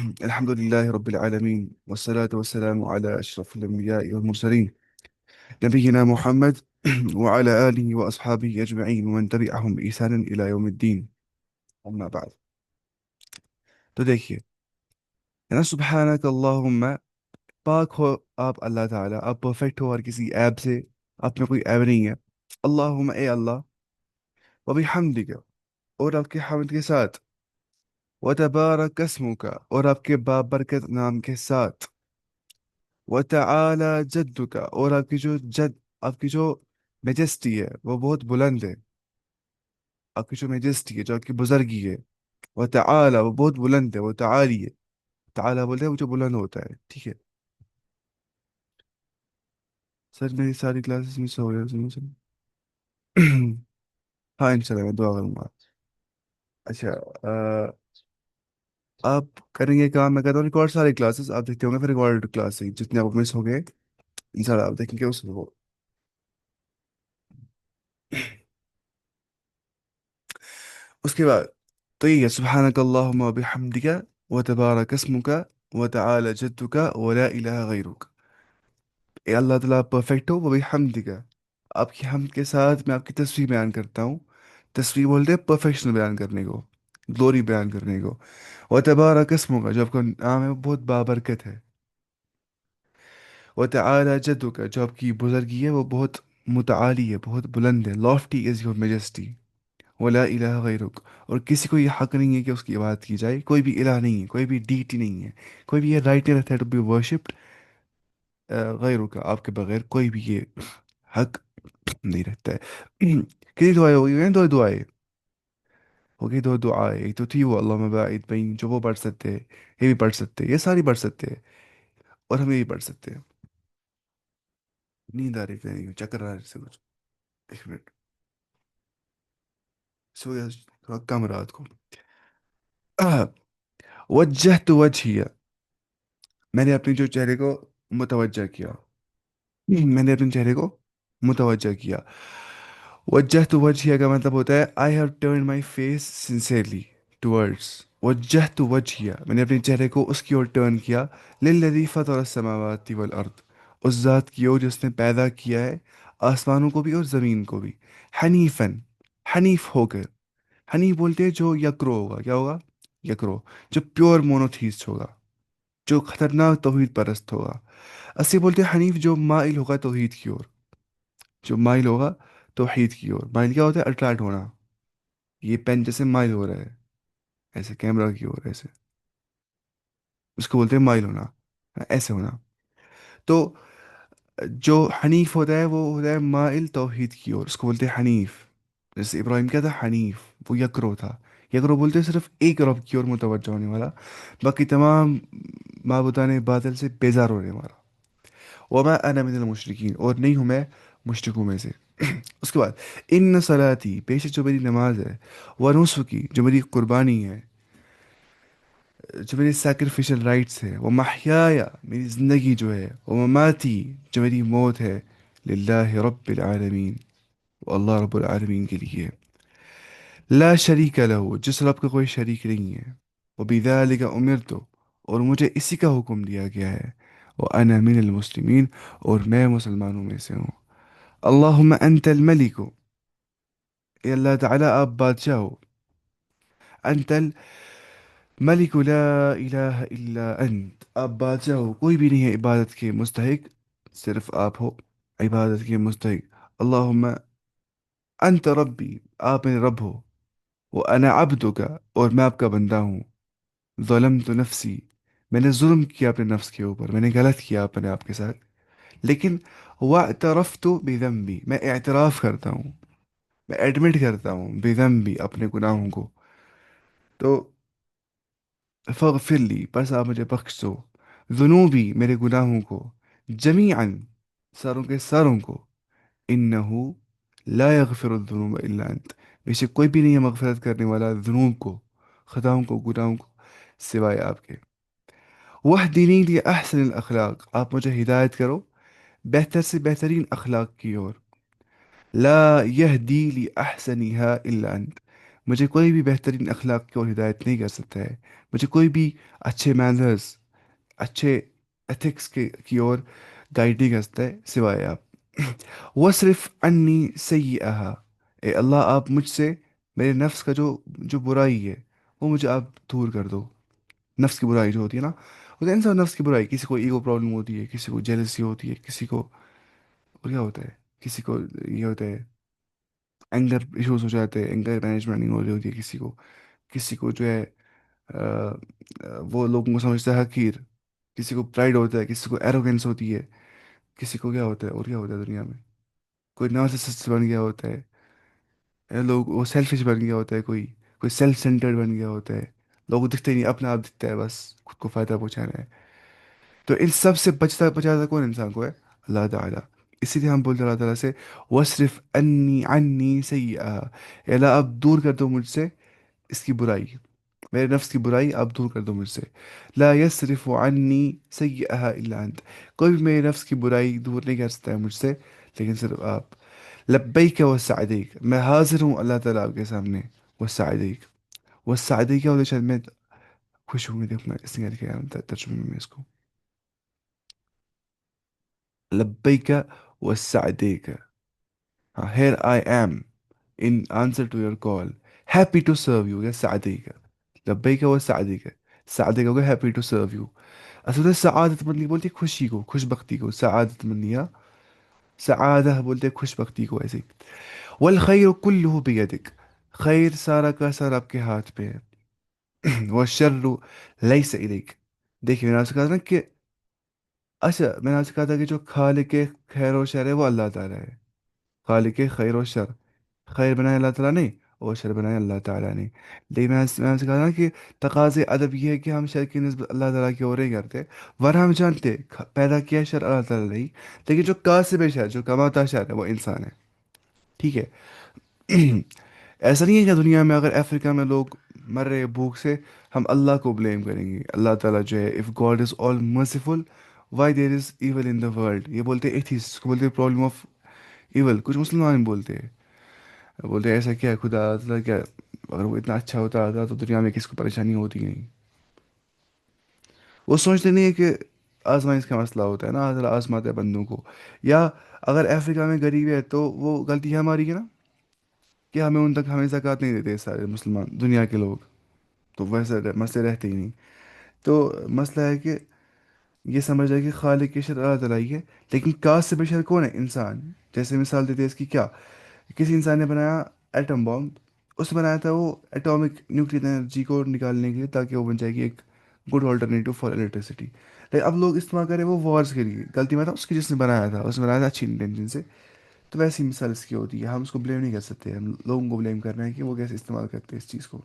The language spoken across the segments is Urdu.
الحمد لله رب العالمين والصلاة والسلام على أشرف الأنبياء والمرسلين نبينا محمد وعلى آله وأصحابه أجمعين ومن تبعهم بإحسان إلى يوم الدين أما بعد. تو دیکھیے، ہے نا، سبحانک اللہم، پاک ہو آپ اللہ تعالیٰ، آپ پرفیکٹ ہو ہر کسی عیب سے، آپ میں کوئی عیب نہیں ہے. اللہم، اے اللہ، وبحمدک، اور آپ کے حمد کے ساتھ، وتبارک اسمک، اور آپ کے بابرکت نام کے ساتھ، وتعالی جدک، اور آپ کی جو میجسٹی ہے وہ بہت بلند ہے. آپ کی جو میجسٹی ہے، جو آپ کی بزرگی ہے، وتعالی، وہ بہت بلند ہے، وہ تعالی ہے. تعالی بولتے ہیں وہ جو بلند ہوتا ہے، ٹھیک ہے. سر میری ساری کلاسز مس ہو رہی ہیں سر. ہاں انشاءاللہ میں دعا کروں گا. اچھا، آپ کریں گے کام، میں کہتا ہوں ریکارڈ ساری کلاسز آپ دیکھتے ہوں گے، پھر ریکارڈ کلاس سے جتنے آپ مس ہو گئے انشاءاللہ آپ دیکھیں گے اس کو. اس کے بعد تو یہ ہے سبحانک اللہم و بحمدک وتبارک اسمک وتعالی جدک ولا الہ غیرک. اے اللہ تعالیٰ آپ پرفیکٹ ہو، وہ بھی حمدک، آپ کی حمد کے ساتھ میں آپ کی تصویر بیان کرتا ہوں. تصویر بولتے ہیں پرفیکشن بیان کرنے کو، گلوری بیان کرنے کو. وتبارک اسمک، جو آپ کا نام ہے وہ بہت بابرکت ہے. وتعالی جدک، جو آپ کی بزرگی ہے وہ بہت متعالی ہے، بہت بلند ہے. Lofty is your majesty. ولا الہ غیرک، اور کسی کو یہ حق نہیں ہے کہ اس کی عبادت کی جائے. کوئی بھی الہ نہیں ہے، کوئی بھی ڈیٹی نہیں ہے، کوئی بھی یہ رائٹ نہیں رہتا ہے ٹو بی ورشپڈ غیرک، آپ کے بغیر کوئی بھی یہ حق نہیں رہتا ہے. کتنی دعائیں ہو گئی ہیں؟ دو دعائیں ہو گئی، دو دعائیں. ایک تو تھی وہ اللہم باعث بین، جو وہ پڑھ سکتے ہیں، یہ بھی پڑھ سکتے ہیں، یہ ساری پڑھ سکتے ہیں، اور ہم یہ بھی پڑھ سکتے ہیں. نیند آ رہی ہے، چکر آ رہے سے کچھ. ایک منٹ، سو گیا تھوڑا کم رات کو. وجہت وجہی، میں نے اپنی جو چہرے کو متوجہ کیا، میں نے اپنے چہرے کو متوجہ کیا. وجہت وجہی کا مطلب ہوتا ہے I have turn my face sincerely towards. وجہت وجہی، میں نے اپنے چہرے کو اس کی اور ٹرن کیا. للذی فطر السماوات والارض، اس ذات کی اور جس نے پیدا کیا ہے آسمانوں کو بھی اور زمین کو بھی. حنیفاً، حنیف ہو کر. حنیف بولتے ہیں جو یکرو ہوگا. کیا ہوگا؟ یکرو، جو پیور مونوتھیسٹ ہوگا، جو خطرناک توحید پرست ہوگا. اسی بولتے ہیں حنیف جو مائل ہوگا توحید کی اور، جو مائل ہوگا توحید کی اور. مائل کیا ہوتا ہے؟ اٹریکٹ ہونا. یہ پین جیسے مائل ہو رہا ہے ایسے کیمرہ کی اور، ایسے اس کو بولتے ہیں مائل ہونا، ایسے ہونا. تو جو حنیف ہوتا ہے وہ ہوتا ہے مائل توحید کی اور، اس کو بولتے ہیں حنیف. جیسے ابراہیم کیا تھا؟ حنیف. وہ یکرو تھا. یکرو بولتے ہیں صرف ایک رب کی اور متوجہ ہونے والا، باقی تمام معبودان باطل سے بیزار ہونے والا. وما انا من المشرکین، اور نہیں ہوں میں مشرکوں میں سے. اس کے بعد ان صلاتی، بے شک جو میری نماز ہے، ونسکی، جو میری قربانی ہے، جو میری سیکریفیشل رائٹس ہے، وہ محیایا، میری زندگی جو ہے، وہ مماتی، جو میری موت ہے، للہ رب العالمین، وہ اللہ رب العالمین کے لیے. لا شریک لہ، جس رب کا کوئی شریک نہیں ہے. وبذالک امرت، اور مجھے اسی کا حکم دیا گیا ہے. وانا من المسلمین، اور میں مسلمانوں میں سے ہوں. اللہم انت الملک، اے اللہ تعالیٰ آپ بادشاہ ہو. انت الملک لا الہ الا انت، آپ بادشاہ ہو، کوئی بھی نہیں ہے عبادت کے مستحق، صرف آپ ہو عبادت کے مستحق. اللہم انت ربی، آپ میرے رب ہو. وانا عبدک، اور میں آپ کا بندہ ہوں. ظلمت نفسی، میں نے ظلم کیا اپنے نفس کے اوپر، میں نے غلط کیا اپنے آپ کے ساتھ. لیکن واعترفت بذنبی، میں اعتراف کرتا ہوں، میں ایڈمٹ کرتا ہوں بذنبی، اپنے گناہوں کو. تو فاغفر لی، بس آپ مجھے بخش دو. ذنوبی، میرے گناہوں کو. جمیعاً، ساروں کے ساروں کو. انہو لا یغفر الذنوب الا انت، بے شک کوئی بھی نہیں ہے مغفرت کرنے والا ذنوب کو، خطاؤں کو، گناہوں کو، سوائے آپ کے. وَاهْدِنِي لِأَحْسَنِ الْأَخْلَاقِ، آپ مجھے ہدایت کرو بہتر سے بہترین اخلاق کی اور. لا یہدی لِأَحْسَنِهَا إِلَّا أَنْتَ، مجھے کوئی بھی بہترین اخلاق کی اور ہدایت نہیں کر سکتا ہے، مجھے کوئی بھی اچھے مینرز، اچھے ایتھکس کی اور گائیڈ نہیں کر سکتا ہے سوائے آپ۔ وہ صرف انی سیئہا، اے اللہ آپ مجھ سے میرے نفس کا جو برائی ہے وہ مجھے آپ دور کر دو۔ نفس کی برائی جو ہوتی ہے نا، ہوتا ہے انسان نفس کی برائی، کسی کو ایگو پرابلم ہوتی ہے، کسی کو جیلسی ہوتی ہے، کسی کو اور کیا ہوتا ہے، کسی کو یہ ہوتا ہے اینگر ایشوز ہو جاتے ہیں، اینگر مینجمنٹ نہیں ہو رہی ہوتی ہے کسی کو، کسی کو جو ہے وہ لوگوں کو سمجھتا ہے حقیر، کسی کو پرائڈ ہوتا ہے، کسی کو ایروگینس ہوتی ہے، کسی کو کیا ہوتا ہے اور کیا ہوتا ہے دنیا میں، کوئی نارسسسٹ بن گیا ہوتا ہے، لوگ وہ سیلفش بن گیا ہوتا ہے، کوئی سیلف سینٹرڈ بن گیا ہوتا ہے، لوگوں کو دکھتے ہی نہیں، اپنا آپ دکھتا ہے، بس خود کو فائدہ پہنچانا ہے۔ تو ان سب سے بچتا بچاتا کون انسان کو ہے؟ اللہ تعالیٰ۔ اسی لیے ہم بولتے ہیں اللہ تعالیٰ سے وصرف انی سیئہ، اے اللہ آپ دور کر دو مجھ سے اس کی برائی، میرے نفس کی برائی آپ دور کر دو مجھ سے۔ لا یصرف عنی سیئہ الا انت، کوئی بھی میرے نفس کی برائی دور نہیں کر سکتا ہے مجھ سے لیکن صرف آپ۔ لبیک وسعدیک، میں حاضر ہوں اللہ تعالیٰ آپ کے سامنے، وسعدیک، وسعدیک کیا ہوتا ہے؟ شاید میں خوش ہوں، دیکھ میں اس نے کیا لکھا ہے ترجمے میں اس کو، لبیک وسعدیک، here I am in answer to your call happy to serve you، یا سعدیک، لبیک وسعدیک، سعدیک ہوگا happy to serve you۔ اصل میں سعادت مندی بولتے ہیں خوشی کو، خوش بختی کو، سعادت مندی، ہاں سعادہ بولتے ہیں خوش بختی کو ایسے ہی۔ والخیر کلہ بیدک، خیر سارا کا سارا آپ کے ہاتھ پہ ہے، والشر لیس الیک، دیکھیے میں نے آپ سے کہا تھا نا کہ اچھا میں نے آپ سے کہا تھا کہ جو خالق خیر و شر ہے وہ اللہ تعالیٰ ہے، خالق خیر و شر، خیر بنائے اللہ تعالیٰ نے اور شر بنائے اللہ تعالیٰ نے، لیکن میں نے آپ سے کہا تھا کہ تقاضے ادب یہ ہے کہ ہم شر کی نسبت اللہ تعالیٰ کی اور نہیں کرتے، ورنہ ہم جانتے پیدا کیا شر اللہ تعالیٰ نے ہی، لیکن جو کاسب شر، جو کماتا شر ہے وہ انسان ہے، ٹھیک ہے؟ ایسا نہیں ہے کہ دنیا میں اگر افریقہ میں لوگ مر رہے بھوک سے ہم اللہ کو بلیم کریں گے، اللہ تعالیٰ جو ہے if God is all merciful why there is evil in the world, یہ بولتے ایتھیسٹ، اس کو بولتے پرابلم آف ایول، کچھ مسلمان بولتے ہیں، بولتے ہیں ایسا کیا ہے خدا تعالیٰ کیا، اگر وہ اتنا اچھا ہوتا تو دنیا میں کسی کو پریشانی ہوتی نہیں، وہ سوچتے نہیں ہے کہ آزمائش کا مسئلہ ہوتا ہے نا، اللہ تعالیٰ آزماتا ہے بندوں کو، یا اگر افریقہ میں غریب ہے تو وہ غلطی ہے ہماری ہے نا کہ ہمیں ان تک ہمیں زکوٰۃ نہیں دیتے سارے مسلمان دنیا کے لوگ، تو ویسے مسئلے رہتے ہی نہیں۔ تو مسئلہ ہے کہ یہ سمجھ ہے کہ خالق کی شر اللہ تعالیٰ ہی ہے، لیکن کاسب شر کون ہے؟ انسان۔ جیسے مثال دیتے ہیں اس کی کیا، کسی انسان نے بنایا ایٹم بام، اس نے بنایا تھا وہ ایٹامک نیوکلیر انرجی کو نکالنے کے لیے تاکہ وہ بن جائے گی ایک گڈ آلٹرنیٹو فار الیکٹریسٹی، لیکن اب لوگ استعمال کریں وہ وارس کے لیے، غلطی میں تھا اس کی جس نے بنایا تھا، اس نے بنایا تھا اچھی انٹینشن سے۔ تو ویسی مثال اس کی ہوتی ہے، ہم اس کو بلیم نہیں کر سکتے، ہم لوگوں کو بلیم کرنا ہے کہ وہ کیسے استعمال کرتے ہیں اس چیز کو۔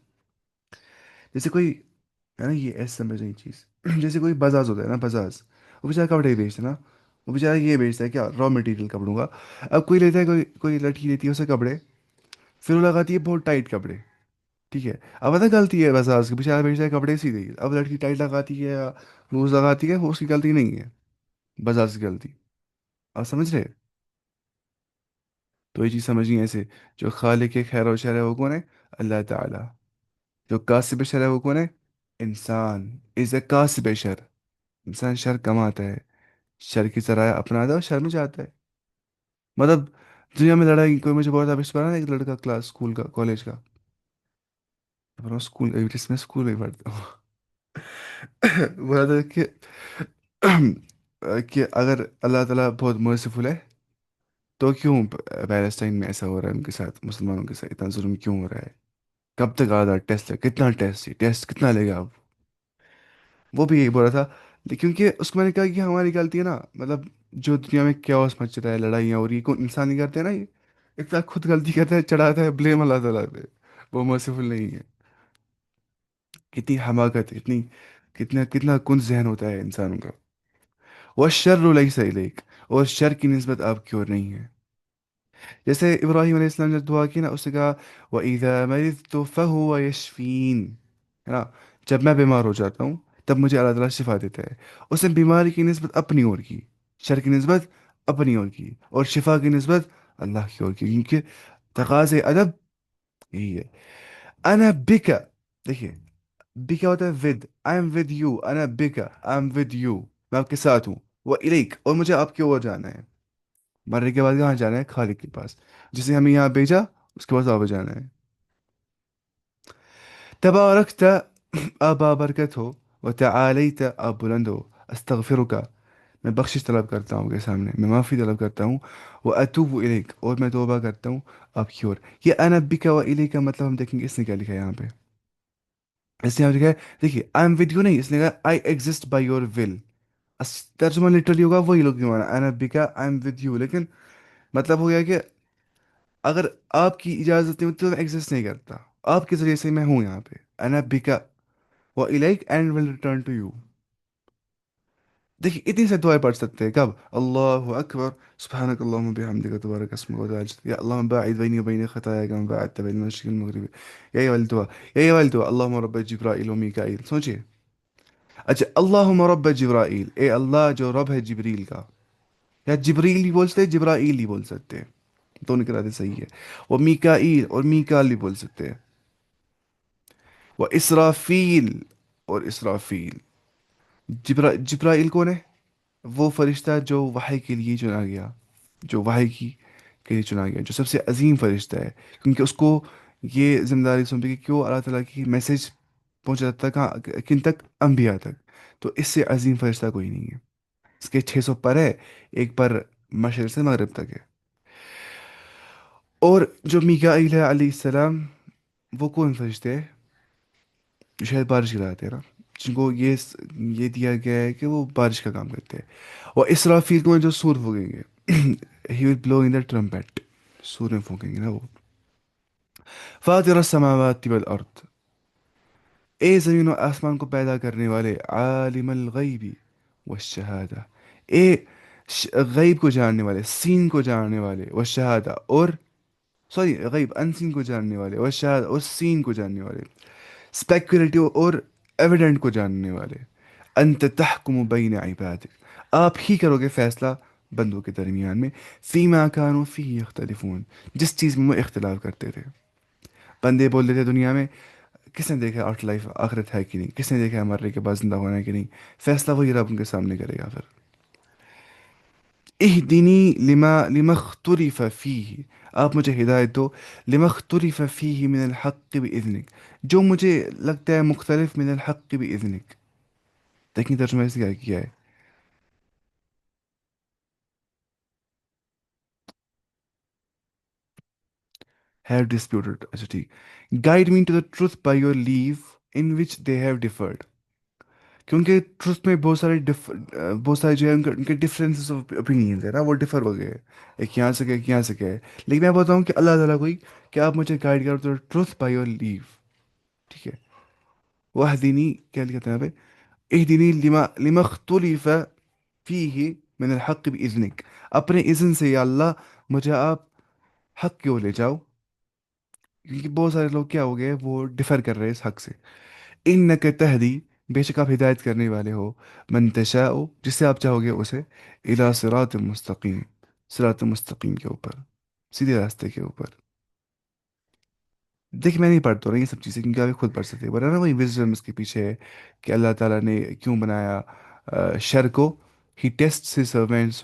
جیسے کوئی ہے نا، یہ ایسے سمجھ نہیں چیز جیسے کوئی بزاز ہوتا ہے نا، بزاز، وہ بیچارہ کپڑے ہی بیچتا ہے نا، وہ بیچارہ یہ بیچتا ہے کیا، را مٹیریل کپڑوں کا۔ اب کوئی لیتا ہے، کوئی لڑکی لیتی ہے اسے کپڑے، پھر وہ لگاتی ہے بہت ٹائٹ کپڑے، ٹھیک ہے؟ اب پتہ غلطی ہے بزاز کی، بیچارہ بیچتا ہے کپڑے سیدھے ہی، اب لڑکی ٹائٹ لگاتی ہے یا لوز لگاتی ہے وہ اس کی غلطی نہیں ہے، بزاز کی غلطی، آپ سمجھ رہے؟ تو یہ چیز سمجھنی ہے ایسے، جو خالق خیر و شر ہے وہ کون ہے؟ اللہ تعالیٰ۔ جو کاسب شر ہے وہ کون ہے؟ انسان از اے کاسب شر، انسان شر کماتا ہے، شر کی ذرائع اپناتا ہے اور شر میں جاتا ہے، مطلب دنیا میں لڑائی کوئی مجھے بہت ابھی پڑھا نا ایک لڑکا کلاس اسکول کا کالج کا، میں اسکول جس میں اسکول میں پڑھتا ہوں بولا تھا کہ اگر اللہ تعالیٰ بہت مرسیفل ہے تو کیوں پیلسٹائن میں ایسا ہو رہا ہے، ان کے ساتھ مسلمانوں کے ساتھ اتنا ظلم کیوں ہو رہا ہے، کب تک آدھا ٹیسٹ ہے، کتنا ٹیسٹ ہے، ٹیسٹ کتنا لے گا اب؟ وہ بھی یہی بول رہا تھا، کیونکہ اس کو میں نے کہا کہ ہماری غلطی ہے نا، مطلب جو دنیا میں کیاس مچ رہا ہے، لڑائیاں اور یہ کون انسان ہی کرتے ہیں نا، یہ ایک طرح خود غلطی کرتا ہے چڑھاتا ہے بلیم اللہ تعالیٰ پہ، وہ مرسیفل نہیں ہے۔ کتنی حماقت، اتنی کتنا کتنا کن ذہن ہوتا ہے انسانوں کا۔ وہ شر لیس الیک، اور شر کی نسبت آپ کی اور نہیں ہے۔ جیسے ابراہیم علیہ السلام نے دعا کی نا، اس نے کہا وَإِذَا مَرِضْتُ فَهُوَ يَشْفِينِ، ہے نا، جب میں بیمار ہو جاتا ہوں تب مجھے اللہ تعالیٰ شفا دیتا ہے۔ اس نے بیماری کی نسبت اپنی اور کی، شر کی نسبت اپنی اور کی، اور شفا کی نسبت اللہ کی اور کی، کیونکہ تقاضے ادب یہی ہے۔ انا بکا، دیکھیے بکا ہوتا ہے with, I am with you, انا بکا آئی ایم ود یو، میں آپ کے ساتھ ہوں، وہ الیک، اور مجھے آپ کی اور جانا ہے، مرنے کے بعد کہاں جانا ہے؟ خالق کے پاس، جسے ہمیں یہاں بھیجا، اس کے پاس واپس جانا ہے. تبارکت، آپ بابرکت ہو، وتعالیت، آپ بلند ہو، استغفرک، میں بخشش طلب کرتا ہوں کے سامنے، میں معافی طلب کرتا ہوں، وہ اتوب الیک، اور میں توبہ کرتا ہوں آپ کی اور. یہ انا بک و الیک کا مطلب ہم دیکھیں گے اس نے کیا لکھا ہے یہاں پہ. اس نے یہاں لکھا ہے، دیکھیے آئی ایم ود یو نہیں، اس نے کہا I exist by your will. ترجمہ لٹرلی ہوگا وہی لوگ انا بکا آئی ایم ود یو، لیکن مطلب ہو گیا کہ اگر آپ کی اجازت نہیں ہوتی تو میں ایگزسٹ نہیں کرتا، آپ کے ذریعے سے میں ہوں یہاں پہ. انا بکا و الیک and will return to you. دیکھیے اتنی سے دعائیں پڑھ سکتے ہیں کب؟ اللہ اکبر، سبحانک اللہم بحمدک تبارک اسمک وتعالى جدک، یا اللہم باعد بینی وبین خطایا کما باعدت بین المشرق والمغرب. یہی والی دعا، یہی والی دعا، اللہم رب جبرائیل و میکائیل. سوچئے، اچھا اللہم رب جبرائیل، اے اللہ جو رب ہے جبریل کا، یا جبریل بھی بول سکتے ہیں، جبرائیل بھی بول سکتے ہیں، دونوں قرآن صحیح ہے. وہ میکائیل، اور میکال بھی بول سکتے ہیں. وہ اسرافیل، اور اسرافیل. جبرائیل کون ہے؟ وہ فرشتہ جو وحی کے لیے چنا گیا، جو وحی کی کے لیے چنا گیا، جو سب سے عظیم فرشتہ ہے، کیونکہ اس کو یہ ذمہ داری سونپی کہ کیوں اللہ تعالیٰ کی میسج پہنچاتا تھا کہاں، کن تک؟ انبیاء تک. تو اس سے عظیم فرشتہ کوئی نہیں ہے. اس کے 600 پر ہے، ایک پر مشرق سے مغرب تک ہے. اور جو میکائیل ہے علیہ السلام، وہ کون فرشتے ہیں؟ جو شاید بارش گراتے ہیں نا، جن کو یہ دیا گیا ہے کہ وہ بارش کا کام کرتے ہیں. اور اسرافیل کو جو سور پھونکیں گے، ہی ول بلو ان دا ٹرمپیٹ، سور میں پھونکیں گے نا وہ. فاطر السماوات والارض، اے زمین و آسمان کو پیدا کرنے والے، عالم الغیبی والشہادہ، اے غیب کو جاننے والے، سین کو جاننے والے، والشہادہ، اور سوری غیب انسین کو جاننے والے، والشہادہ، اور سین کو جاننے والے، اسپیکولیٹو اور ایویڈنٹ کو جاننے والے. انت تحکم بین عبادک، آپ ہی کرو گے فیصلہ بندوں کے درمیان میں، فیما کانوا فیہ یختلفون، جس چیز میں وہ اختلاف کرتے تھے. بندے بول رہے تھے دنیا میں، کس نے دیکھا آفٹر لائف، آخرت ہے کہ نہیں، کس نے دیکھا ہے مرنے کے بعد زندہ ہونا ہے کہ نہیں. فیصلہ وہی رب ان کے سامنے کرے گا پھر. اہدنی لما اختلف فیہ، آپ مجھے ہدایت دو، لما اختلف فیہ من الحق باذنک، جو مجھے لگتا ہے مختلف، من الحق باذنک. دیکھیں ترجمہ اس نے کیا کیا ہے. have disputed، اچھا ٹھیک. guide me to the truth by your leave in which they have differed، کیونکہ ٹروتھ میں بہت سارے جو ہے ان کے ڈفرینسز آف اوپینینز ہے نا، وہ ڈفر ہو گئے. ایک یہاں سے گئے، ایک یہاں سے گئے. لیکن میں بتاؤں کہ اللہ تعالیٰ کوئی، کہ آپ مجھے گائڈ کرو تو ٹروتھ بائی یور لیو. ٹھیک ہے. وہ دینی کیا کہتے ہیں یہاں پہ، اہدنی لما اختلف فیہ من الحق باذنک، اپنے اذن سے یا اللہ مجھے آپ حق کیوں لے جاؤ، کیونکہ بہت سارے لوگ کیا ہو گئے، وہ ڈفر کر رہے ہیں اس حق سے. انک تہدی، بے شک آپ ہدایت کرنے والے ہو، من تشاء، جسے آپ چاہو گے اسے، الی صراط مستقیم، صراط مستقیم کے اوپر، سیدھے راستے کے اوپر. دیکھ میں نہیں پڑھتا رہا یہ سب چیزیں، کیونکہ آپ خود پڑھ سکتے ہیں، ورنہ وہی وزڈم اس کے پیچھے ہے کہ اللہ تعالیٰ نے کیوں بنایا شر کو. ہی test his servants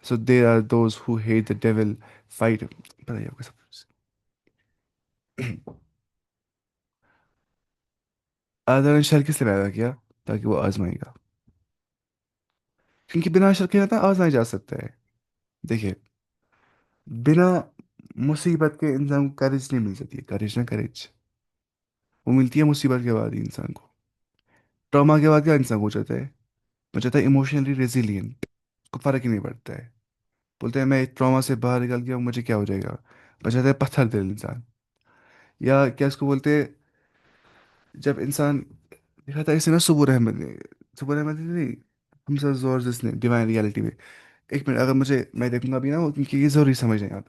so there are those who hate the devil fight. پتہ ہی آپ کو سب. اللہ تعالیٰ نے شر کس لیے پیدا کیا؟ تاکہ وہ آزمائے گا، کیونکہ بنا شر کے نہ آزمایا جا سکتا ہے. دیکھیے بنا مصیبت کے انسان کو کریج نہیں مل سکتی ہے، کریج نہ کریج، وہ ملتی ہے مصیبت کے بعد ہی انسان کو. ٹراما کے بعد کیا انسان ہو جاتا ہے؟ ہو جاتا ہے ایموشنلی ریزیلینٹ، اس کو فرق ہی نہیں پڑتا ہے. بولتے ہیں میں ٹراما سے باہر نکل گیا، مجھے کیا ہو جائے گا، بچ جاتا ہے پتھر دل انسان. یا کیا اس کو بولتے ہیں، جب انسان دیکھا تھا اسے نا صبور احمد نے، صبور احمد نے نہیں، ہم سر زور جس نے ڈیوائن ریالٹی میں. ایک منٹ، اگر مجھے میں دیکھوں گا ابھی نا وہ، کیونکہ یہ ضروری سمجھیں آپ.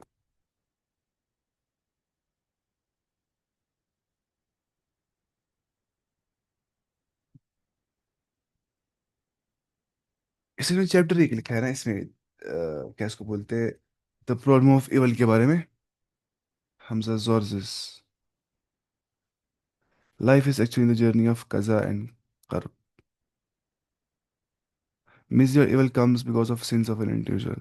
اس میں چیپٹر ایک لکھا ہے نا اس میں، کیا اس کو بولتے ہیں، دا پرابلم آف ایول کے بارے میں، حمزہ زورزس. Life is actually the journey of kaza and qarb. Misery or evil comes because of sins of an individual.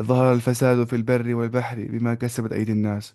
ظهر الفساد في البر والبحر بما كسبت أيدي الناس،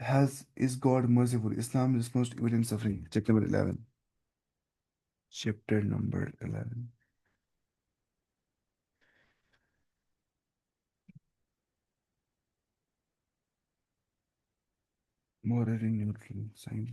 Has is God merciful? Islam is most evident suffering. Check number 11. Chapter number 11. Morally neutral science।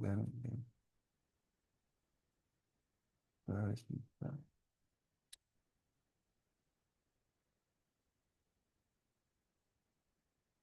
11।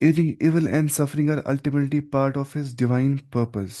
Evil and suffering are ultimately part of his divine purpose।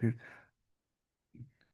great-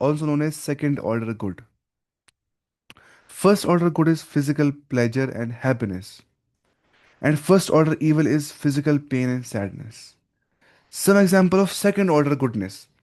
also known as second order good। First order good is physical pleasure and happiness, and first order evil is physical pain and sadness। Some example of second order goodness,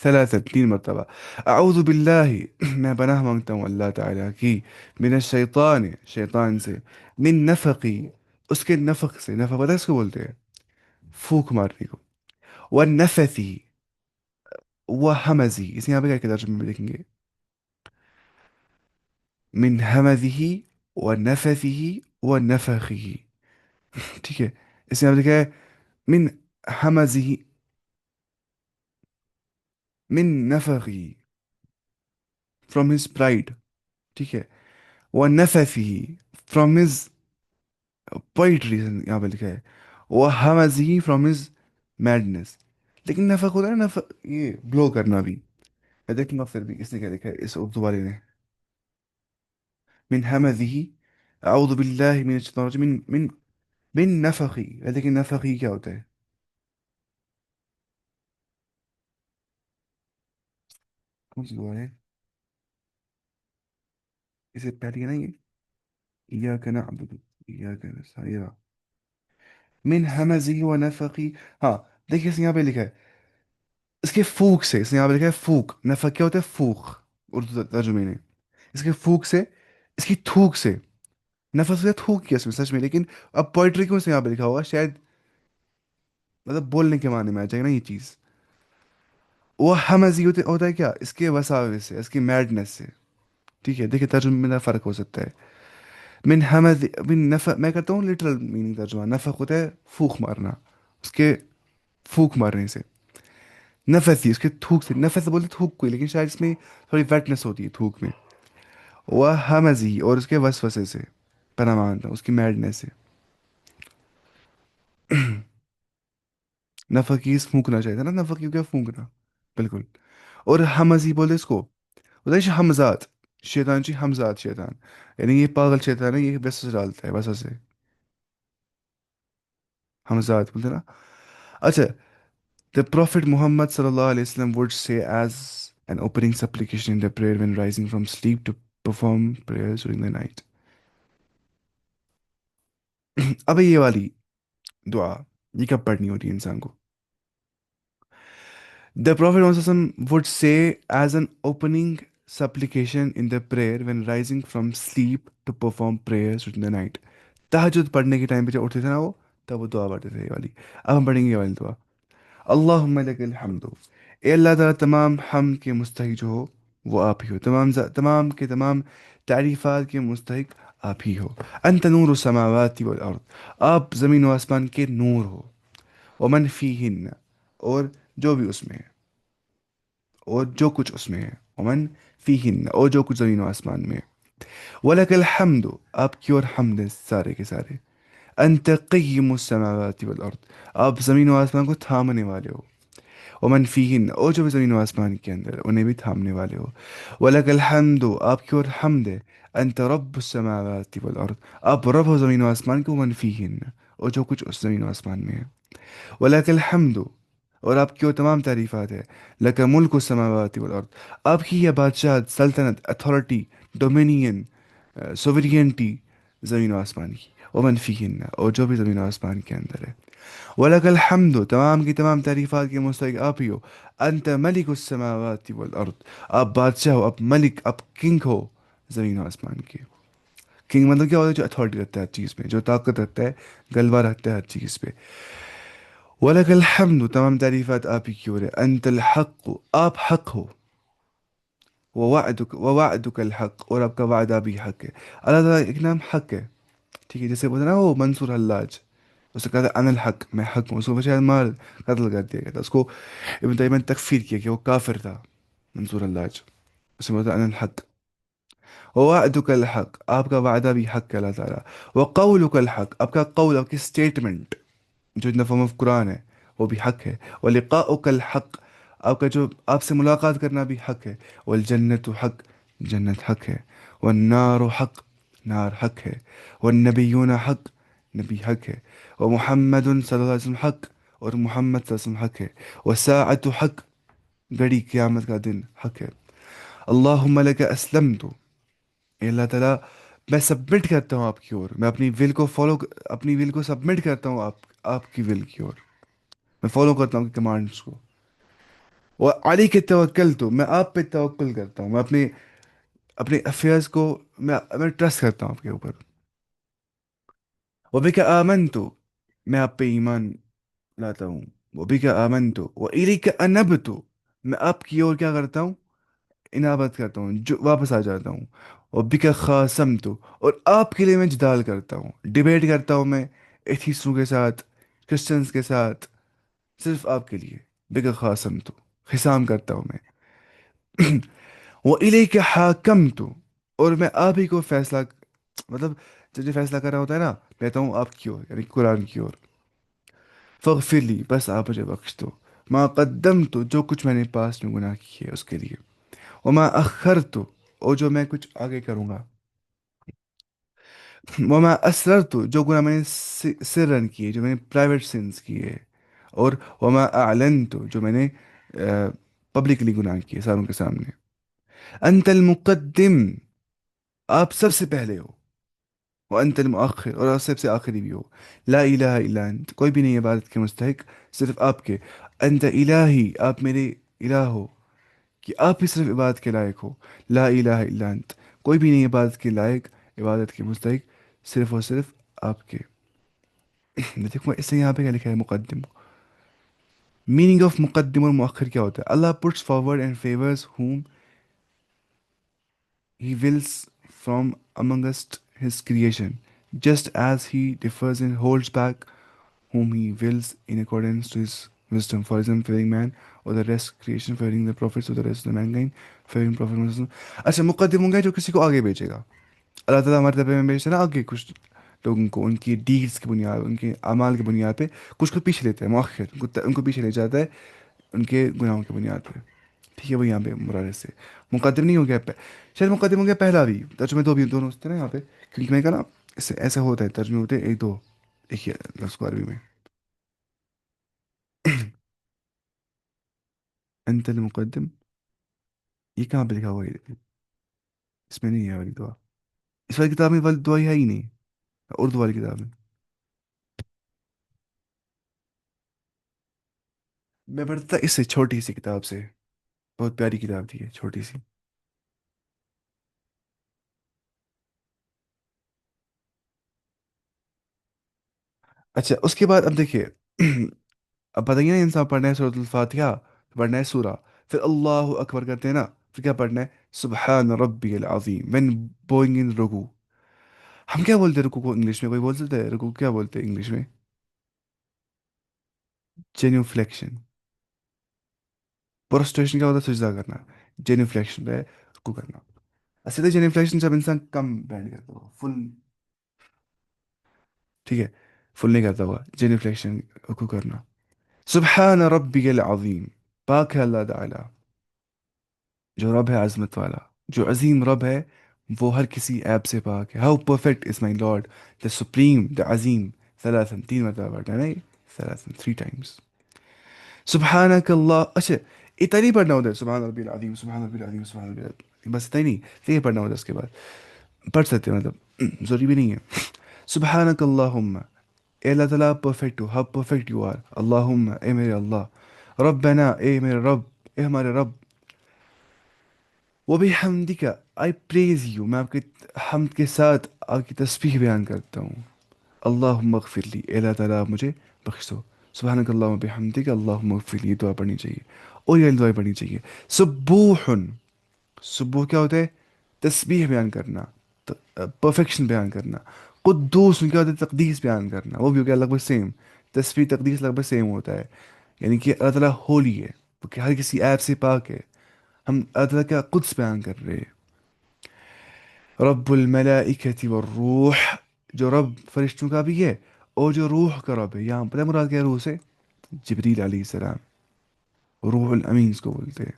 ثلاثة، 3 مرتبہ. اعوذ باللہ میں پناہ مانگتا ہوں اللہ تعالیٰ کی، من الشیطان، شیطان سے، من نفقی، اس کے نفق سے. نفق پتہ ہے اس کو بولتے ہیں؟ پھونک مارنے کو. والنفثی، وہمزی، اس یہاں پہ کیا ترجمے میں دیکھیں گے؟ من همزه ونفثه ونفخه. ٹھیک ہے، اس یہاں پہ لکھا ہے من همزه، من نفخه، from his pride. ٹھیک ہے، ونفثه from his poetry، یہاں پہ لکھا ہے وہمزه from his madness. لیکن نفخ ہوتا ہے نا، نفخ یہ بلو کرنا بھی. میں دیکھوں گا پھر بھی اس نے کیا لکھا ہے اس اردو والے نے. من همزه، اعوذ باللہ من الشیطان الرجیم، من نفخی. لیکن نفخی کیا ہوتا ہے؟ کون سی دعا ہے؟ اسے پہلے نا یہ ایاک نعبد ایاک نستعین، من همزه ونفخی. ہاں، دیکھیے اس نے یہاں پہ لکھا ہے اس کے پھوک سے. اس نے یہاں پہ لکھا ہے پھوک. نفخ کیا ہوتا ہے؟ پھوک. اردو ترجمے میں اس کے پھوک سے، اس کی تھوک سے. نفس سے تھوک کیا اس میں سچ میں، لیکن اب پوئٹری کیوں سے یہاں پہ لکھا ہوگا؟ شاید مطلب بولنے کے معنی میں آ جائے گا نا یہ چیز. وہ ہمزی ہوتا ہے کیا؟ اس کے وساوس سے، اس کی میڈنس سے. ٹھیک ہے، دیکھیے ترجمے میں فرق ہو سکتا ہے. من حمد، من نفق، میں کرتا ہوں لٹرل میننگ ترجمہ. نفق ہوتا ہے پھوک مارنا، اس کے پھوک مارنے سے. نفس ہی اس کے تھوک سے. نفس بولتے تھوک کوئی، لیکن شاید اس میں تھوڑی ویٹنس ہوتی ہے تھوک میں. وہ ہمزی، اور اس کے وسوسے سے پناہ مانگتا ہوں، اس کی میڈنس سے. نفقیس پھونکنا چاہیے تھا نا، نفقی کیا پھونکنا. بالکل. اور ہمزی بولے اس کو، بولے حمزات. شیطان جی حمزات شیطان، یعنی یہ پاگل شیطان ہے، یہ وسوسے ڈالتا ہے وسوسے. حمزات بولتے نا. اچھا. The Prophet Muhammad sallallahu alaihi wasallam would say as an opening supplication in the prayer when rising from sleep to perform prayers during the night. اب یہ والی دعا یہ کب پڑھنی ہوتی ہے انسان کو؟ The Prophet Muhammad sallallahu alaihi wasallam would say as an opening supplication in the prayer when rising from sleep to perform prayers during the night. تہجد پڑھنے کے ٹائم پہ جب اٹھتے تھے نا وہ، تب وہ دعا پڑھتے تھے یہ والی. اب ہم پڑھیں گے یہ والی دعا. اللہم لک الحمد، اے اللہ تعالیٰ تمام حمد کے مستحق جو ہو وہ آپ ہی ہو. تمام کے تمام تعریفات کے مستحق آپ ہی ہو. انت نور السماوات والارض، آپ زمین و آسمان کے نور ہو. ومن فیہن، اور جو بھی اس میں ہے، اور جو کچھ اس میں ہے. ومن فیہن، اور جو کچھ زمین و آسمان میں ہے. وَلَكَ الْحَمْدُ، آپ کی اور حمد ہے سارے کے سارے. انت قیم السماوات والارض، آپ زمین و آسمان کو تھامنے والے ہو. ومن فیہن، اور جو بھی زمین و آسمان کے اندر ہے، انہیں بھی تھامنے والے ہو. وَلَكَ الْحَمْدُ، آپ کی اور حمد ہے. انت رب السماوات والارض، آپ رب ہو زمین و آسمان کے. ومن فیہن، اور جو کچھ اس زمین و آسمان میں ہے. وَلَكَ الْحَمْدُ، اور آپ کی وہ تمام تعریفات ہے. لَكَ مُلْكُ السَّمَاوَاتِ وَالْأَرْضِ، آپ کی یہ بادشاہت، سلطنت، اتھارٹی، ڈومینین، سوورینٹی زمین و آسمان کی. ومن فیہن، اور جو بھی زمین و آسمان کے اندر ہے. وَلَكَ الْحَمْدُ، تمام کی تمام تعریفات کے مستحق آپ ہی ہو. انت ملک السماوات والارض، آپ بادشاہ ہو، آپ ملک، آپ کنگ ہو زمین و آسمان کے. کنگ مطلب کیا ہوتا ہے؟ جو اتھارٹی رکھتا ہے ہر چیز پہ، جو طاقت رکھتا ہے، غلبہ رکھتا ہے ہر چیز پہ. وَلَكَ الْحَمْدُ، تمام تعریفات آپ ہی کی ہو رہے. انت الحق، آپ حق ہو. وَوَعْدُكَ الحق، اور آپ کا وعدہ بھی حق ہے. اللہ تعالیٰ ایک نام حق ہے. ٹھیک ہے، جیسے بولتے ہیں نا وہ منصور حلاج، اس نے کہا تھا ان الحق، میں حق ہوں. اس کو شاید مار قتل کر دیا گیا تھا. اس کو ابن تیمیہ نے تکفیر کیا کہ وہ کافر تھا منصور حلاج. اس میں بولتا ان الحق. وَوَعْدُكَ الحق، آپ کا وعدہ بھی حق ہے اللہ تعالیٰ. وَقَوْلُكَ الحق، آپ کا قول، آپ کی اسٹیٹمنٹ جو اتنا فارم آف قرآن ہے وہ بھی حق ہے. وَلِقَاؤُكَ الحق، آپ کا جو آپ سے ملاقات کرنا بھی حق ہے. وَالْجَنَّةُ حق، جنت حق ہے. وَالنَّارُ حق، نار حق ہے. وَالنَّبِيُّونَ حق، نبی حق ہے. وَمُحَمَّدٌ صلی اللہ علیہ وسلم حق، اور محمد صلی اللہ علیہ وسلم حق ہے. وَالسَّاعَةُ حق، گھڑی قیامت کا دن حق ہے. اللہم لک اسلمت، اے اللہ تعالیٰ میں سبمٹ کرتا ہوں آپ کی اور، میں اپنی ول کو اپنی ول کو سبمٹ کرتا ہوں آپ کی ول کی اور. میں فالو کرتا ہوں کہ کمانڈس کو. وعلیک توکلت، میں آپ پہ توکل کرتا ہوں، میں اپنے اپنے افیئرس کو میں ٹرسٹ کرتا ہوں آپ کے اوپر. وبک آمنت، میں آپ پہ ایمان لاتا ہوں. وبک آمنت والیک انبت، میں آپ کی اور کیا کرتا ہوں، انابت کرتا ہوں، جو واپس آ جاتا ہوں. وبک خاصمت، اور آپ کے لیے میں جدال کرتا ہوں، ڈیبیٹ کرتا ہوں میں ایتھیسٹوں کے ساتھ، کرسچنس کے ساتھ، صرف آپ کے لیے. بک خاصمت، خصام کرتا ہوں میں. وَإِلَيْكَ حَاكَمْتُ، اور میں آپ ہی کو فیصلہ، مطلب جب یہ فیصلہ کر رہا ہوتا ہے نا، کہتا ہوں آپ کی اور، یعنی قرآن کی اور. فاغفر لی، بس آپ مجھے بخش دو. ما قدمت، جو کچھ میں نے پاس میں گناہ کیے اس کے لیے. وما اخرت، اور جو میں کچھ آگے کروں گا. وما اسررت، جو گناہ میں نے سرن کیے، جو میں نے پرائیویٹ سنس کیے. اور وما اعلنت، جو میں نے پبلکلی گناہ کیے ساروں کے سامنے. انت المقدم، آپ سب سے پہلے ہو. وانت المؤخر، اور آپ سب سے آخری بھی ہو. لا الہ الا انت، کوئی بھی نہیں عبادت کے مستحق صرف آپ کے. انت الہی، آپ میرے الہ ہو، کہ آپ ہی صرف عبادت کے لائق ہو. لا الہ الا انت، کوئی بھی نہیں عبادت کے لائق، عبادت کے مستحق صرف اور صرف آپ کے. میں دیکھوں اس سے یہاں پہ کیا لکھا ہے مقدم. میننگ آف مقدم اور مؤخر کیا ہوتا ہے؟ اللہ puts forward and favors whom he wills from amongst his creation, just as he differs and holds back whom he wills in accordance to his wisdom. For example, favoring man or the rest creation, favoring the prophets or the rest of the mankind, favoring prophet Muhammad. اچھا مقدم ہوں گے جو کسی کو آگے بھیجے گا. اللہ تعالیٰ مرتبہ میں بھیجتا ہے نا آگے کچھ لوگوں کو، ان کی ڈیڈس کی بنیاد، ان کے اعمال کی بنیاد پہ. کچھ کو پیچھے لیتا ہے مؤخر، ان کو پیچھے لے جاتا ہے ان کے گناہوں کی بنیاد پہ. ٹھیک ہے وہ یہاں پہ مراد سے مقدم نہیں ہو گیا شاید مقدم ہو گیا پہلا بھی. ترجمے دو بھی دونوں ہوتے ہیں نا یہاں پہ، کیونکہ میں کہا نا اس سے ایسا ہوتا ہے، ترجمے ہوتے ہیں ایک دو ایک ہی لفظ کو عربی میں. انت المقدم، یہ کہاں پہ لکھا ہوا ہے؟ اس میں نہیں ہے والی دعا، اس والی کتاب میں والی دعا ہے ہی نہیں، اردو والی کتاب میں. میں پڑھتا تھا اس سے چھوٹی سی کتاب سے، بہت پیاری کتاب تھی یہ چھوٹی سی. اچھا اس کے بعد اب دیکھیے، اب بتائیے نا انسان پڑھنا ہے سورۃ الفاتحہ، پڑھنا ہے سورہ، پھر اللہ اکبر کرتے ہیں نا، پھر کیا پڑھنا ہے؟ سبحان ربی العظیم وین بوئنگ ان رکوع. ہم کیا بولتے ہیں رکوع کو انگلش میں؟ کوئی بول سکتا ہے رکوع کیا بولتے ہیں انگلش میں؟ جینیوفلیکشن. پروسٹریشن کیا ہوتا ہے؟ سجدہ کرنا. جینیوفلیکشن ہے رکوع کرنا. اصل جینیوفلیکشن جب انسان کم بینڈ کرتا ہوگا، فل، ٹھیک ہے، فل نہیں کرتا ہوگا. جینیوفلیکشن رکوع کرنا. سبحان ربی العظیم، پاک ہے اللہ تعالی، جو رب ہے عظمت والا، جو عظیم رب ہے، وہ ہر کسی ایپ سے پاک ہے. How perfect is my lord the supreme the عظیم. ثلاثن، تین مرتبہ پڑھنا ہے نہیں، ثلاثن، تھری ٹائمس. سبحانک اللہ. اچھا اتنا نہیں پڑھنا ہوتا ہے سبحان ربی العظیم، سبحان ربی العظیم، سبحان ربی العظیم، بس اتنا ہی نہیں، پھر یہ پڑھنا ہوتا ہے اس کے بعد. پڑھ سکتے ہیں مطلب ضروری بھی نہیں ہے. سبحانک اللہم، اے اللہ تعالیٰ پرفیکٹ ہو، ہاؤ پرفیکٹ یو آر. اللہم، اے میرے اللہ. ربنا، اے میرے رب، اے ہمارے رب. وہ بھی حمدک، آئی پریز یو، میں آپ کے حمد کے ساتھ آپ کی تسبیح بیان کرتا ہوں. اللہم اغفر لی، اے اللہ تعالیٰ آپ مجھے بخش دو. سبحانک اللہم بحمدک اللہم اغفر لی، یہ دعا پڑھنی چاہیے، اور یہ دعائیں پڑھنی چاہیے. سبوح، سبوح کیا ہوتا ہے؟ تسبیح بیان کرنا، پرفیکشن بیان کرنا. قدوس کیا ہوتا ہے؟ تقدیس بیان کرنا، وہ بھی ہو گیا لگ بھگ سیم. تسبیح تقدیس لگ بھگ سیم ہوتا ہے، یعنی کہ اللہ تعالیٰ ہولی ہے، وہ کہ ہر کسی ایپ سے پاک ہے. ہم اللہ تعالیٰ کا قدس بیان کر رہے ہیں. رب الملائکۃ والروح، جو رب فرشتوں کا بھی ہے اور جو روح کا رب ہے. یہاں پتہ ہے مراد کیا ہے روح سے؟ جبریل علیہ السلام، روح الامین اس کو بولتے ہیں.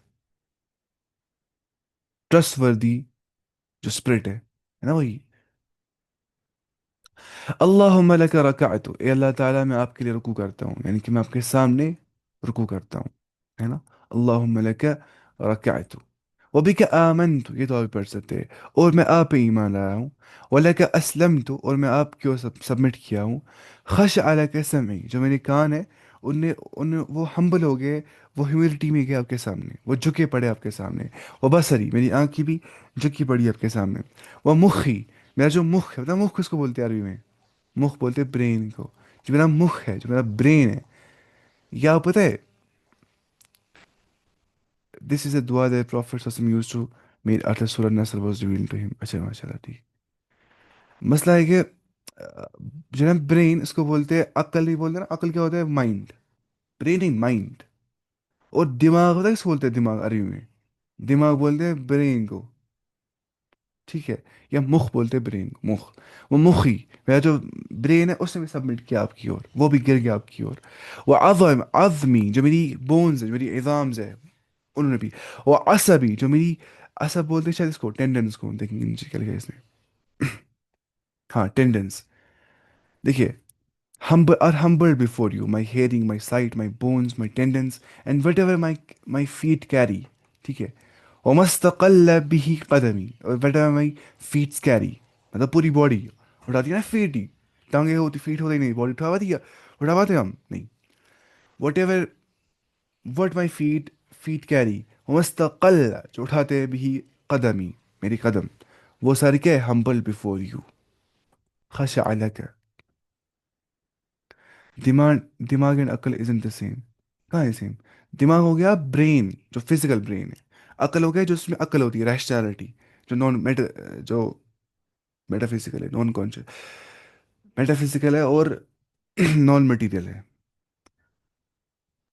ٹرسٹ وردی جو اسپرٹ ہے نا وہی. اللہم لک رکعت، اے اللہ تعالیٰ میں آپ کے لیے رکوع کرتا ہوں، یعنی کہ میں آپ کے سامنے رکوع کرتا ہوں، ہے نا. اللہم لک رکعت وبک آمنت، یہ تو آپ پڑھ سکتے ہیں، اور میں آپ پہ ایمان لایا ہوں. ولک اسلمت، اور میں آپ کی سبمٹ کیا ہوں. خش لک سمعی، جو میرے کان ہے انہیں وہ ہمبل ہو گئے، وہ ہیوملٹی میں گئے آپ کے سامنے، وہ جھکے پڑے آپ کے سامنے. وہ بصری، میری آنکھ بھی جھکی پڑی آپ کے سامنے. وہ مخی، میرا جو مخ ہے، بتا مخ کس کو بولتے ہیں عربی میں؟ مخ بولتے برین کو. جو میرا مخ ہے، جو میرا برین ہے، یا آپ پتہ ہے، دس از اے دعا that Prophet صلی اللہ علیہ وسلم used to made after Surah Nasr was revealed to him. اچھا ماشاء اللہ ٹھیک. مسئلہ ہے کہ جو ہے برین، اس کو بولتے ہیں عقل، نہیں بولتے نا، عقل کیا ہوتا ہے؟ مائنڈ. برین نہیں، مائنڈ. اور دماغ ہوتا ہے، کس کو بولتے ہیں دماغ عربی میں؟ دماغ بولتے ہیں برین کو. ٹھیک ہے. یا مخ بولتے ہیں برین کو، مخ. وہ مخی، میرا جو برین ہے اس نے بھی سبمٹ کیا آپ کی اور، وہ بھی گر گیا آپ کی اور. وہ عظمی، جو میری بونز ہے، جو میری عظامز ہے، انہوں نے بھی. وہ عصبی، جو میری، عصب بولتے ہیں شاید اس کو، ٹینڈنس کو، دیکھیں گے نیچے کیا لکھا ہے اس نے. ہاں ٹینڈنس. دیکھیے، humbled before you, my hearing, my sight, my bones, my tendons, and whatever my feet carry. ٹھیک ہے. ومستقل به قدمی، اور whatever my feet carry. مطلب پوری باڈی اٹھاتی ہے نا، فیٹ ہی، ٹانگیں ہوتی، فیٹ ہوتی نہیں، باڈی اٹھا پاتی ہے، اٹھا پاتے ہم نہیں. Whatever, what my fate carry. ومستقل، جو اٹھاتے ہیں بھی قدمی، میری قدم، وہ سارے کیا ہے؟ ہمبل بفور یو. خشع لک. دماغ، دماغ اینڈ عقل ازنٹ دا سیم. کہاں ہے سیم؟ دماغ ہو گیا برین، جو فزیکل برین ہے. عقل ہو گیا جو اس میں عقل ہوتی ہے، ریشنالٹی، جو نان جو میٹا فزیکل ہے، نان کانشیس. میٹا فزیکل ہے اور نان مٹیریل ہے.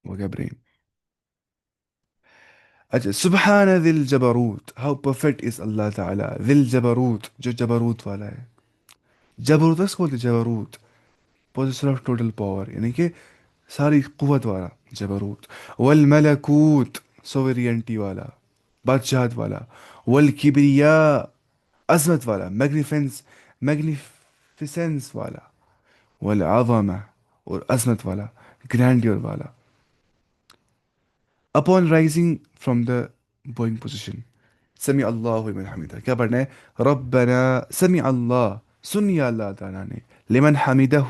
ہو گیا برین. اچھا، سبحان ذی الجبروت، ہاؤ پرفیکٹ از اللہ تعالیٰ. ذی الجبروت، جو جبروت والا ہے. جبروت اس کو بولتے ہیں، جبروت پوزیسر آف ٹوٹل پاور، یعنی کہ ساری قوت والا، جبروت. والملکوت، سوورینٹی والا، بادشاہت والا. والکبریا، عظمت والا، میگنیفیسنس والا. والعظمہ، اور عظمت والا، گرینڈیور والا. Upon rising from the bowing position, سمیع اللہ لمن حمیدہ. کیا پڑھنا ہے؟ ربنا، سمیع اللہ، سنیا اللہ تعالیٰ نے، لمن حمیدہ،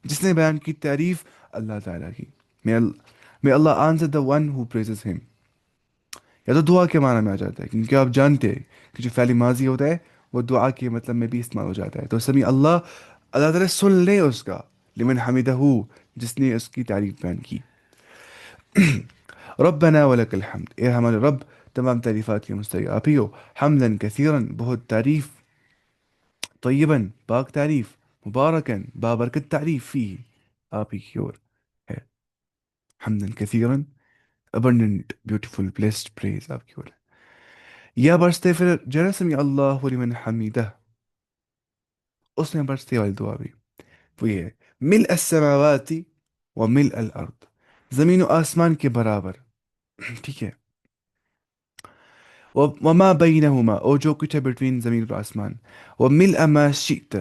جس نے بیان کی تعریف اللہ تعالیٰ کی. may Allah answer the one who praises him. یا تو دعا کے معنی میں آ جاتا ہے، کیونکہ آپ جانتے ہیں کہ جو فعل ماضی ہوتا ہے وہ دعا کے مطلب میں بھی استعمال ہو جاتا ہے. تو سمیع اللہ، اللہ تعالیٰ سن لے اس کا. لمن حمیدہ، جس نے اس کی تعریف بیان کی. ربنا ولک الحمد، اے ہمارے رب، تمام تعریفات کے مستحق آپ ہی ہو. حمدن کثیرن، بہت تعریف. طیباً، پاک تعریف. مبارکاً، بابرکت تعریف. فی، آپ ہی کی اور ہے. حمدن کثیرن، abundant, beautiful, blessed praise آپ کی اور ہے. یا برستے پھر جنا سمیع اللہ لمن حمیدہ، اس میں برستے والی دعا بھی وہ یہ ہے: ملء السماوات و ملء الارض، زمین و آسمان کے برابر. ٹھیک ہے. وما بینہما، اور جو کچھ ہے بٹوین زمین اور آسمان. وملء ما شئت،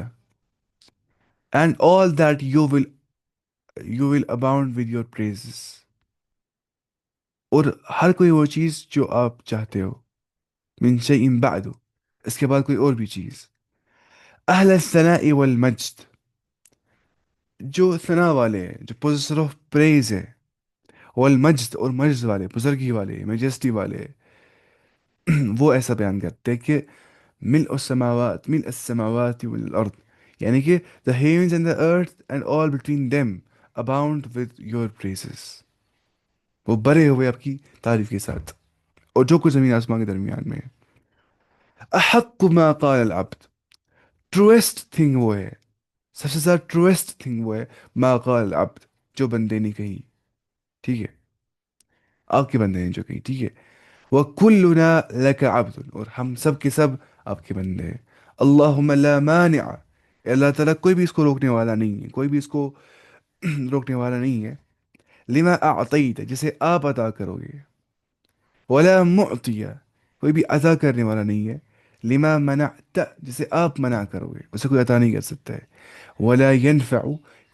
and all that you will abound with your praises. اور ہر کوئی وہ چیز جو آپ چاہتے ہو. من شیء بعد، اس کے بعد کوئی اور بھی چیز. اہل الثناء والمجد، جو ثنا والے ہیں، جو پوزیسر آف پریز ہے. والمجد، اور مجد والے، بزرگی والے، میجسٹی والے. وہ ایسا بیان کرتے ہیں کہ ملء السماوات والارض، یعنی کہ the heavens and the earth and all between them abound with your praises. وہ بھرے ہوئے آپ کی تعریف کے ساتھ، اور جو کچھ زمین آسمان کے درمیان میں ہے. احق ما قال العبد، ٹرویسٹ تھنگ وہ ہے، سب سے زیادہ ٹرویسٹ تھنگ وہ ہے. ما قال العبد، جو بندے نے کہی. ٹھیک ہے. آپ کے بندے نے جو کہی. ٹھیک ہے. وَكُلُّنَا لَكَ عَبْدٌ، اور ہم سب کے سب آپ کے بندے ہیں. اللہم لا مانع، اے اللہ تعالیٰ کوئی بھی اس کو روکنے والا نہیں ہے، کوئی بھی اس کو روکنے والا نہیں ہے. لما اعطیت، جسے آپ عطا کرو گے. ولا معطی، کوئی بھی عطا کرنے والا نہیں ہے. لما منعت، جسے آپ منع کرو گے، اسے کوئی عطا نہیں کر سکتا ہے. ولا ينفع،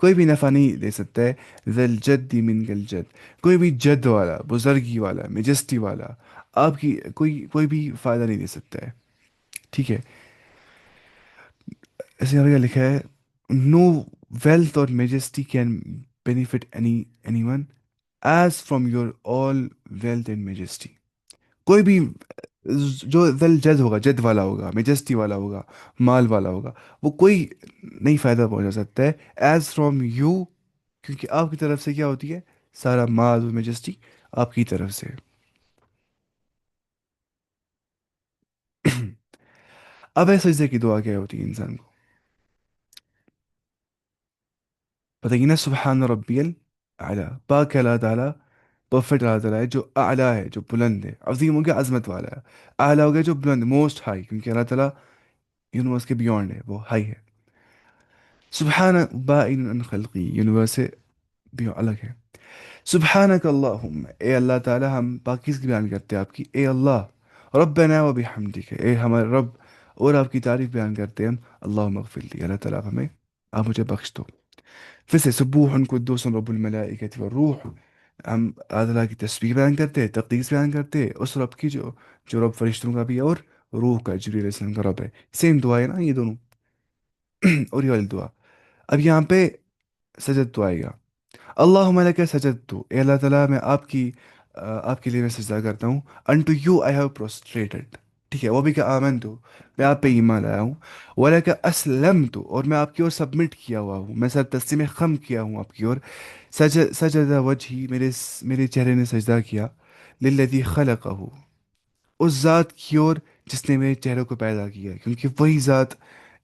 کوئی بھی نفع نہیں دے سکتا ہے. ذا الجد منک الجد، کوئی بھی جد والا، بزرگی والا، میجسٹی والا آپ کی کوئی بھی فائدہ نہیں دے سکتا ہے. ٹھیک ہے. ایسے یہاں پہ لکھا ہے: نو ویلتھ اور majesty can benefit anyone as from your all wealth and majesty. کوئی بھی جو ذل جد ہوگا، جد والا ہوگا، میجسٹی والا ہوگا، مال والا ہوگا، وہ کوئی نہیں فائدہ پہنچا سکتا ہے ایز فرام یو، کیونکہ آپ کی طرف سے کیا ہوتی ہے؟ سارا مال و میجسٹی آپ کی طرف سے. اب ہے سجدے کی دعا کیا ہوتی ہے انسان کو بتائیے نا. سبحان ربی اعلیٰ، پاک ہے اللہ تعالیٰ، پرفیکٹ اللہ تعالیٰ ہے جو اعلیٰ ہے، جو بلند ہے، عظیم ہو گیا عظمت والا ہے، اعلیٰ ہو گیا جو بلند، موسٹ ہائی، کیونکہ اللہ تعالیٰ یونیورس کے بیونڈ ہے، وہ ہائی ہے. سبحان بائن عن خلقی، یونیورس سے بھی الگ ہے. سبحانک اللہم، اے اللہ تعالیٰ ہم پاکیزگی بیان کرتے ہیں آپ کی، اے اللہ، ربنا و بحمدک، اے ہمارے رب، اور آپ کی تعریف بیان کرتے ہیں ہم. اللہم اغفر لی، اللہ تعالیٰ ہمیں، آپ مجھے بخش دو. پھر سے سبوح قدوس رب الملائکۃ والروح، ہم اللہ تعالیٰ کی تسبیح بیان کرتے ہیں، تقدیس بیان کرتے ہیں اس رب کی جو رب فرشتوں کا بھی ہے اور روح کا، جبریل علیہ السلام کا رب ہے. سیم دعا ہے نا یہ دونوں. اور یہ والی دعا. اب یہاں پہ سجد تو آئے گا. اللہم لک سجدت، اے اللہ تعالیٰ میں آپ کے لیے میں سجدہ کرتا ہوں. انٹو یو آئی ہیو پروسٹریٹڈ، ٹھیک ہے، وہ بھی کہ آمنت، میں آپ پہ ایمان لایا ہوں. وَلَكَ أَسْلَمْتُ، اور میں آپ کی اور سبمٹ کیا ہوا ہوں، میں سب تسلیم خم کیا ہوں آپ کی اور. سجد وجہی، میرے چہرے نے سجدہ کیا. للذی خلقہ، اس ذات کی اور جس نے میرے چہرے کو پیدا کیا ہے، کیونکہ وہی ذات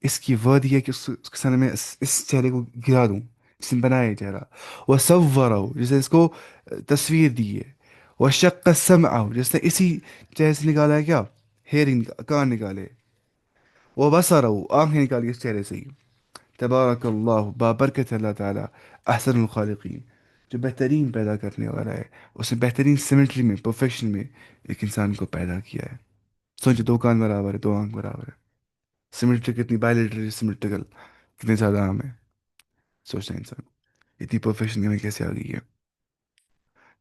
اس کی ورد ہے کہ اس کے سامنے میں اس چہرے کو گرا دوں، جس نے بنایا یہ چہرہ. وہ صورہ، جس نے اس کو تصویر دی ہے. وہ شق سمعہ، جس نے اسی چہرے سے نکالا ہے کیا؟ ہیئرنگ، کان نکالے. وہ بصرہ، آنکھیں نکالی اس چہرے سے ہی. تبارک اللہ، بابرکت اللہ تعالیٰ، احسن الخالقین، جو بہترین پیدا کرنے والا ہے. اس نے بہترین سیمیٹری میں، پرفیکشن میں ایک انسان کو پیدا کیا ہے. سوچو، دو کان برابر ہے، دو آنکھ برابر ہے. سیمیٹری کتنی، بائلیٹرل سیمیٹریکل کتنے زیادہ عام ہے. سوچنا انسان اتنی پرفیکشن میں کیسے آ گئی ہے.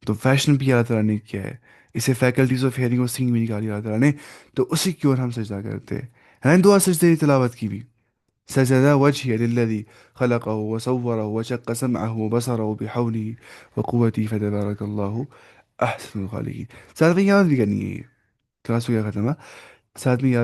تو فیشن بھی اللہ تعالیٰ نے کیا ہے، اسے فیکلٹیز آف ہیئرنگ اور سینگ بھی نکالی اللہ تعالیٰ نے. تو اسی کی اور ہم سجدہ کرتے ہیں. ہے نا دعا سجدے تلاوت کی بھی. سجد وجهي للذي خلقه وصوره وشق سمعه وبصره بحوله وقوتي فتبارك الله أحسن الخالقين. ساتھ میں یاد بھی کرنی ہے یہ. کلاس ہو گیا ختم. ساتھ میں یاد